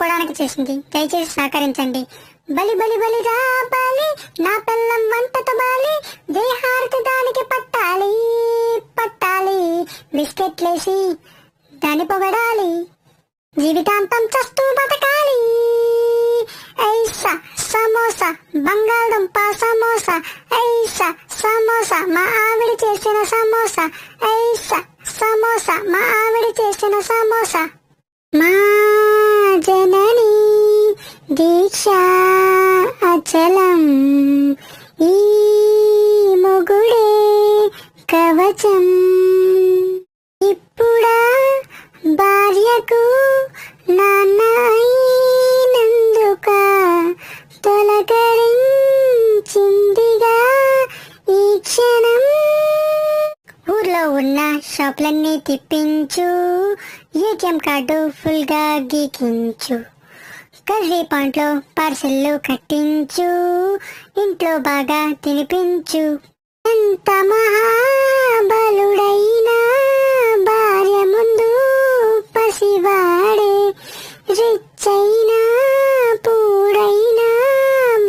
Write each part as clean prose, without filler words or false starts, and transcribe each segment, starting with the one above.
అమ్ముకోవడానికి చేసింది, దయచేసి సహకరించండి. బలి బలి బలి రా బలి, నా పిల్లం వంటతో బాలి, దేహానికి దానికి పట్టాలి పట్టాలి, బిస్కెట్లేసి దాన్ని పొగడాలి, జీవితాంతం చస్తూ బతకాలి. ఐసా సమోసా బంగాళదుంప సమోసా, ఐసా సమోసా మా ఆవిడ చేసిన సమోసా, ఐసా సమోసా మా ఆవిడ చేసిన సమోసా. మా జనని దీక్ష అచలం, ఈ మొగుడే కవచం. ఇప్పుడా భార్యకు నాన్న అయినందుక తొలకరించిందిగా ఈ క్షణం. ఊర్లో ఉన్న షాపులన్నీ తిప్పించు, ఏటీఎం కార్డు ఫుల్ గా గీకించు, కర్రీ పాయింట్లో పార్సెల్లు కట్టించు, ఇంట్లో బాగా తినిపించు. ఎంత మహాబలుడైనా భార్య ముందు పసివాడే, రిచ్చైనా పూడైనా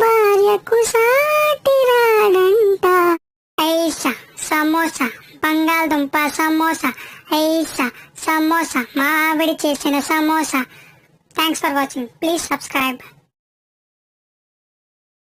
భార్యకు సాటి రాడంట. ఐసా సమోసా బంగాళదుంప సమోసా, ఐసా సమోసా మా ఆవిడ చేసిన samosa. Thanks for watching. Please subscribe.